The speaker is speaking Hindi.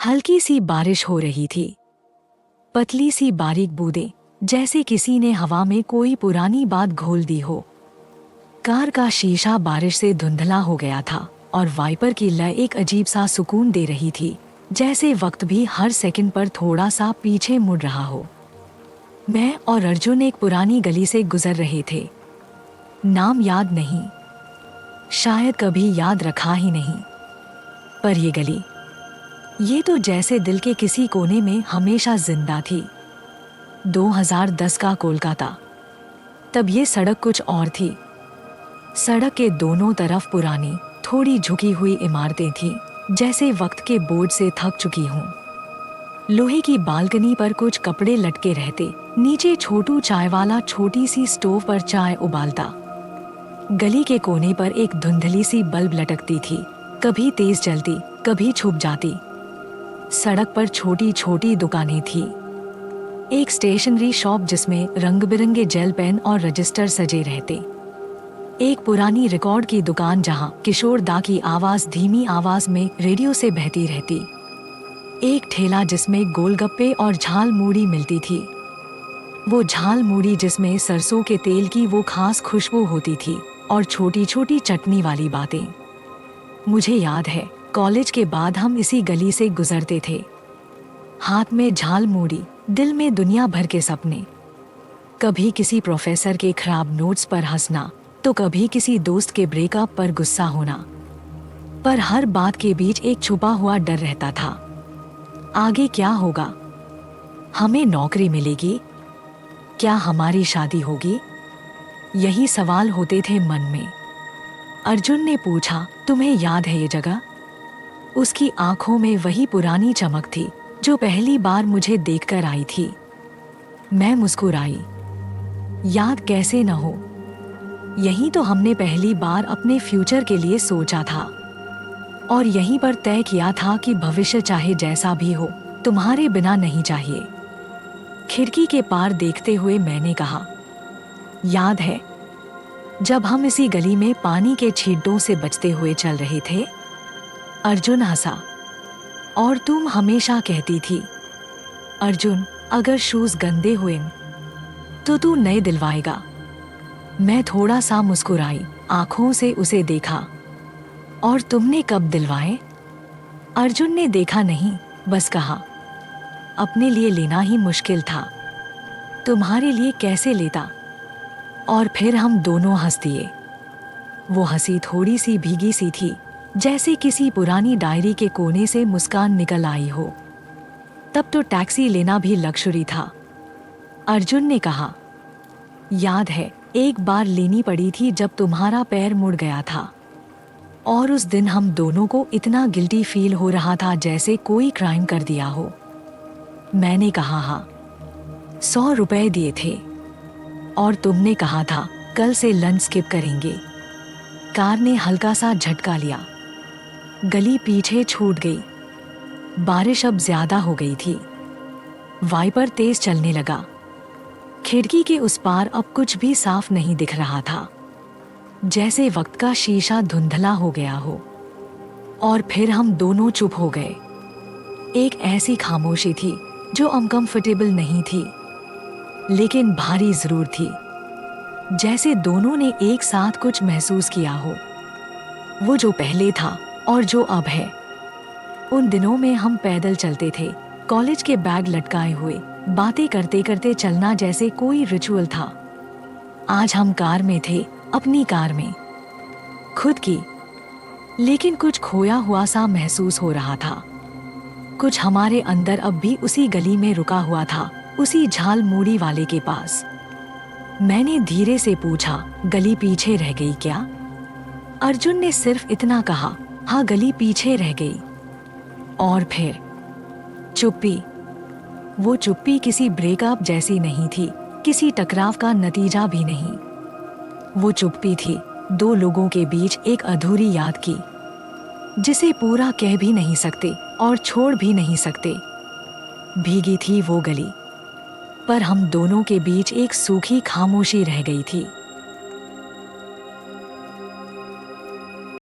हल्की सी बारिश हो रही थी। पतली सी बारीक बूंदें, जैसे किसी ने हवा में कोई पुरानी बात घोल दी हो। कार का शीशा बारिश से धुंधला हो गया था और वाइपर की लय एक अजीब सा सुकून दे रही थी, जैसे वक्त भी हर सेकंड पर थोड़ा सा पीछे मुड़ रहा हो। मैं और अर्जुन एक पुरानी गली से गुजर रहे थे। नाम याद नहीं, शायद कभी याद रखा ही नहीं, पर ये गली, ये तो जैसे दिल के किसी कोने में हमेशा जिंदा थी। 2010 का कोलकाता। तब ये सड़क कुछ और थी। सड़क के दोनों तरफ पुरानी, थोड़ी झुकी हुई इमारतें थीं, जैसे वक्त के बोझ से थक चुकी हों। लोहे की बालकनी पर कुछ कपड़े लटके रहते, नीचे छोटू चाय वाला छोटी सी स्टोव पर चाय उबालता। गली के कोने पर एक धुंधली सी बल्ब लटकती थी, कभी तेज जलती, कभी छुप जाती। सड़क पर छोटी छोटी दुकानें थीं। एक स्टेशनरी शॉप जिसमें रंग बिरंगे जेल पेन और रजिस्टर सजे रहते। एक पुरानी रिकॉर्ड की दुकान जहां किशोर दा की आवाज धीमी आवाज में रेडियो से बहती रहती। एक ठेला जिसमें गोलगप्पे और झाल मूढ़ी मिलती थी। वो झाल मूढ़ी जिसमें सरसों के तेल की वो खास खुशबू होती थी और छोटी छोटी चटनी वाली बातें। मुझे याद है, कॉलेज के बाद हम इसी गली से गुजरते थे। हाथ में झाल मूढ़ी, दिल में दुनिया भर के सपने। कभी किसी प्रोफेसर के खराब नोट्स पर हंसना, तो कभी किसी दोस्त के ब्रेकअप पर गुस्सा होना। पर हर बात के बीच एक छुपा हुआ डर रहता था। आगे क्या होगा? हमें नौकरी मिलेगी? क्या हमारी शादी होगी? यही सवाल होते थे मन में। अर्जुन ने पूछा, तुम्हें याद है ये जगह? उसकी आंखों में वही पुरानी चमक थी जो पहली बार मुझे देखकर आई थी। मैं मुस्कुराई। याद कैसे न हो, यहीं तो हमने पहली बार अपने फ्यूचर के लिए सोचा था और यहीं पर तय किया था कि भविष्य चाहे जैसा भी हो, तुम्हारे बिना नहीं चाहिए। खिड़की के पार देखते हुए मैंने कहा, याद है जब हम इसी गली में पानी के छींटों से बचते हुए चल रहे थे? अर्जुन हंसा। और तुम हमेशा कहती थी, अर्जुन अगर शूज गंदे हुए तो तू नए दिलवाएगा। मैं थोड़ा सा मुस्कुराई, आंखों से उसे देखा। और तुमने कब दिलवाए? अर्जुन ने देखा नहीं, बस कहा, अपने लिए लेना ही मुश्किल था, तुम्हारे लिए कैसे लेता? और फिर हम दोनों हंस दिए। वो हंसी थोड़ी सी भीगी सी थी, जैसे किसी पुरानी डायरी के कोने से मुस्कान निकल आई हो। तब तो टैक्सी लेना भी लग्जरी था। अर्जुन ने कहा, याद है एक बार लेनी पड़ी थी जब तुम्हारा पैर मुड़ गया था और उस दिन हम दोनों को इतना गिल्टी फील हो रहा था जैसे कोई क्राइम कर दिया हो। मैंने कहा, हाँ, 100 रुपए दिए थे और तुमने कहा था कल से लंच स्किप करेंगे। कार ने हल्का सा झटका लिया। गली पीछे छूट गई। बारिश अब ज्यादा हो गई थी। वाइपर तेज चलने लगा। खिड़की के उस पार अब कुछ भी साफ नहीं दिख रहा था, जैसे वक्त का शीशा धुंधला हो गया हो। और फिर हम दोनों चुप हो गए। एक ऐसी खामोशी थी जो अनकंफर्टेबल नहीं थी, लेकिन भारी जरूर थी, जैसे दोनों ने एक साथ कुछ महसूस किया हो। वो जो पहले था और जो अब है। उन दिनों में हम पैदल चलते थे, कॉलेज के बैग लटकाए हुए, बातें करते करते चलना जैसे कोई रिचुअल था। आज हम कार में थे, अपनी कार में, खुद की। लेकिन कुछ खोया हुआ सा महसूस हो रहा था। कुछ हमारे अंदर अब भी उसी गली में रुका हुआ था, उसी झाल मूढ़ी वाले के पास। मैंने धीरे से पूछा, गली पीछे रह गई क्या? अर्जुन ने सिर्फ इतना कहा, हाँ, गली पीछे रह गई। और फिर चुप्पी। वो चुप्पी किसी ब्रेकअप जैसी नहीं थी, किसी टकराव का नतीजा भी नहीं। वो चुप्पी थी दो लोगों के बीच एक अधूरी याद की, जिसे पूरा कह भी नहीं सकते और छोड़ भी नहीं सकते। भीगी थी वो गली, पर हम दोनों के बीच एक सूखी खामोशी रह गई थी।